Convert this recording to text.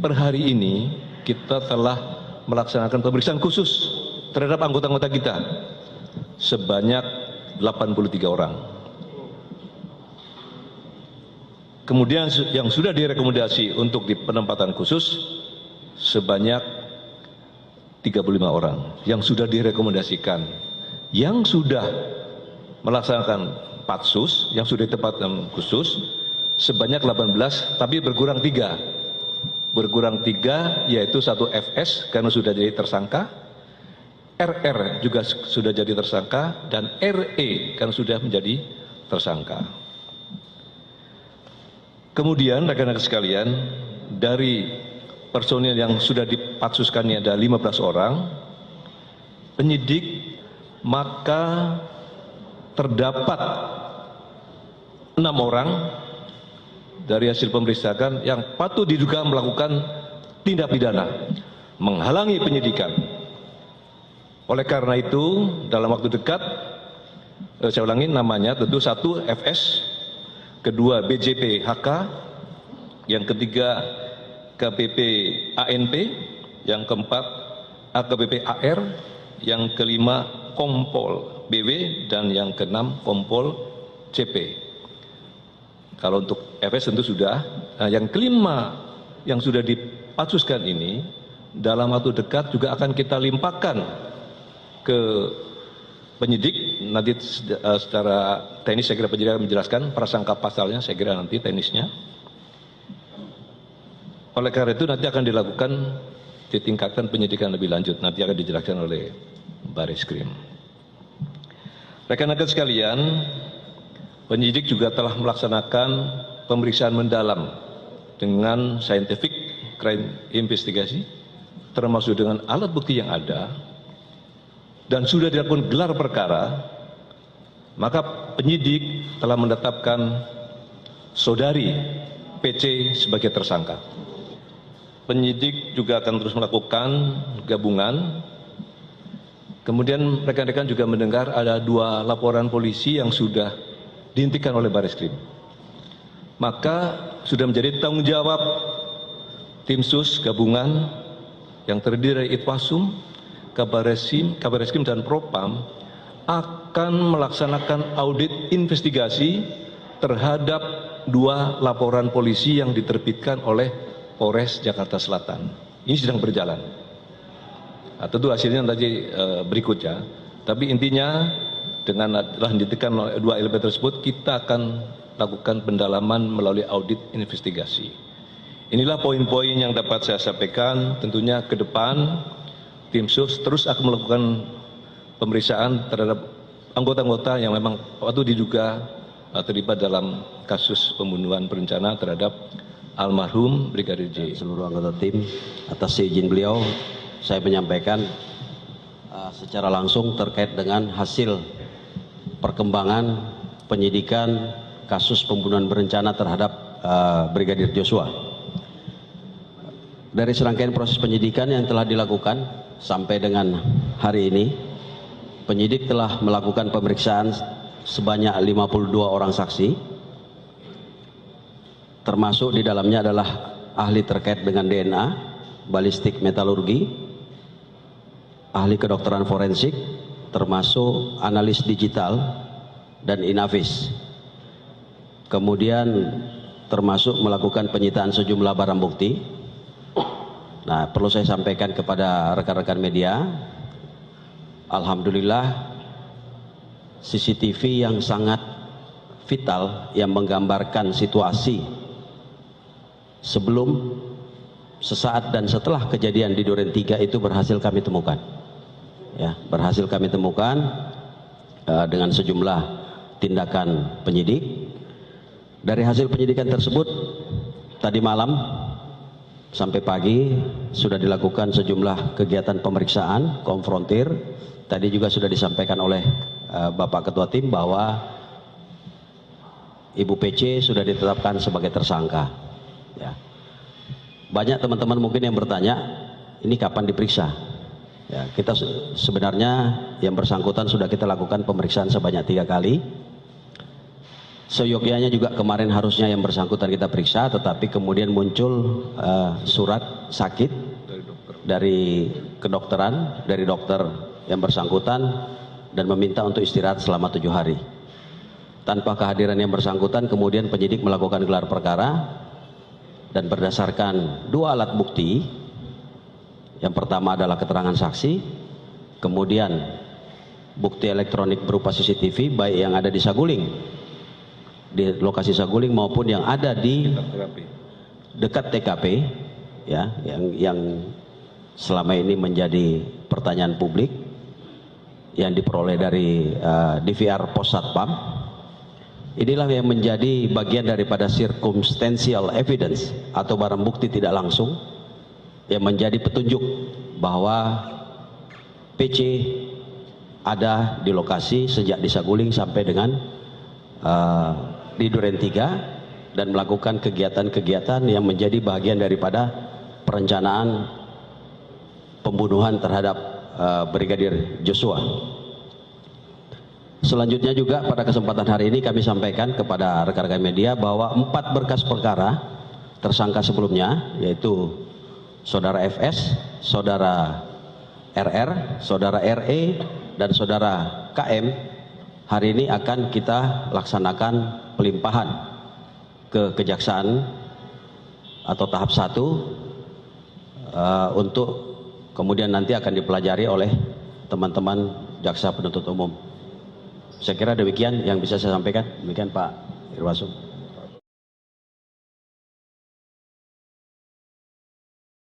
per hari ini kita telah melaksanakan pemeriksaan khusus terhadap anggota-anggota kita sebanyak 83 orang. Kemudian yang sudah direkomendasi untuk di penempatan khusus sebanyak 35 orang yang sudah direkomendasikan. Yang sudah melaksanakan patsus, yang sudah ditempatkan khusus sebanyak 18, tapi berkurang 3. Berkurang 3 yaitu 1 FS karena sudah jadi tersangka, RR juga sudah jadi tersangka, dan RE karena sudah menjadi tersangka. Kemudian rekan-rekan sekalian, dari personil yang sudah dipatsuskan ini ada 15 orang, penyidik maka terdapat 6 orang dari hasil pemeriksaan yang patut diduga melakukan tindak pidana, menghalangi penyidikan. Oleh karena itu, dalam waktu dekat, saya ulangi namanya tentu 1 FS, kedua BJP HK, yang ketiga KPP ANP, yang keempat AKBP AR, yang kelima Kompol BW, dan yang keenam Kompol CP. Kalau untuk FS tentu sudah. Nah, yang kelima yang sudah dipatsuskan ini dalam waktu dekat juga akan kita limpahkan ke penyidik. Nanti secara teknis saya kira penyidik akan menjelaskan prasangka pasalnya, saya kira nanti teknisnya. Oleh karena itu nanti akan dilakukan ditingkatkan penyidikan lebih lanjut, nanti akan dijelaskan oleh Bareskrim. Rekan-rekan sekalian, penyidik juga telah melaksanakan pemeriksaan mendalam dengan scientific crime investigasi, termasuk dengan alat bukti yang ada, dan sudah dilakukan gelar perkara. Maka penyidik telah menetapkan saudari PC sebagai tersangka. Penyidik juga akan terus melakukan gabungan. Kemudian rekan-rekan juga mendengar ada 2 laporan polisi yang sudah dihentikan oleh Bareskrim. Maka sudah menjadi tanggung jawab tim sus gabungan yang terdiri dari Itwasum, Kabareskrim dan Propam akan melaksanakan audit investigasi terhadap 2 laporan polisi yang diterbitkan oleh Polres Jakarta Selatan. Ini sedang berjalan. Nah, tentu hasilnya nanti berikutnya. Tapi intinya dengan telah dihentikan 2 elemen tersebut, kita akan lakukan pendalaman melalui audit investigasi. Inilah poin-poin yang dapat saya sampaikan. Tentunya ke depan tim sus terus akan melakukan pemeriksaan terhadap anggota-anggota yang memang patut diduga terlibat dalam kasus pembunuhan berencana terhadap almarhum Brigadir J. Seluruh anggota tim, atas izin beliau saya menyampaikan secara langsung terkait dengan hasil perkembangan penyidikan kasus pembunuhan berencana terhadap Brigadir Joshua. Dari serangkaian proses penyidikan yang telah dilakukan sampai dengan hari ini, penyidik telah melakukan pemeriksaan sebanyak 52 orang saksi, termasuk di dalamnya adalah ahli terkait dengan DNA, balistik metalurgi, ahli kedokteran forensik, termasuk analis digital dan Inavis. Kemudian termasuk melakukan penyitaan sejumlah barang bukti. Nah, perlu saya sampaikan kepada rekan-rekan media, alhamdulillah CCTV yang sangat vital yang menggambarkan situasi sebelum, sesaat dan setelah kejadian di Duren 3 itu berhasil kami temukan. Ya, berhasil kami temukan dengan sejumlah tindakan penyidik. Dari hasil penyidikan tersebut, tadi malam sampai pagi sudah dilakukan sejumlah kegiatan pemeriksaan, konfrontir. Tadi juga sudah disampaikan oleh Bapak Ketua Tim bahwa Ibu PC sudah ditetapkan sebagai tersangka. Ya. Banyak teman-teman mungkin yang bertanya, ini kapan diperiksa? Ya, kita sebenarnya yang bersangkutan sudah kita lakukan pemeriksaan sebanyak 3 kali. Seyogyanya juga kemarin harusnya yang bersangkutan kita periksa, tetapi kemudian muncul surat sakit dari kedokteran, dari dokter yang bersangkutan, dan meminta untuk istirahat selama 7 hari. Tanpa kehadiran yang bersangkutan, kemudian penyidik melakukan gelar perkara, dan berdasarkan 2 alat bukti, yang pertama adalah keterangan saksi, kemudian bukti elektronik berupa CCTV, baik yang ada di Saguling, di lokasi Saguling maupun yang ada di dekat TKP, ya, yang selama ini menjadi pertanyaan publik yang diperoleh dari DVR Pos Satpam. Inilah yang menjadi bagian daripada circumstantial evidence atau barang bukti tidak langsung yang menjadi petunjuk bahwa PC ada di lokasi sejak di Saguling sampai dengan di Duren 3 dan melakukan kegiatan-kegiatan yang menjadi bagian daripada perencanaan pembunuhan terhadap Brigadir Joshua. Selanjutnya juga pada kesempatan hari ini kami sampaikan kepada rekan-rekan media bahwa 4 berkas perkara tersangka sebelumnya, yaitu saudara FS, saudara RR, saudara RE, dan saudara KM, hari ini akan kita laksanakan pelimpahan ke kejaksaan atau tahap 1 untuk kemudian nanti akan dipelajari oleh teman-teman jaksa penuntut umum. Saya kira demikian yang bisa saya sampaikan. Demikian Pak Irwasum.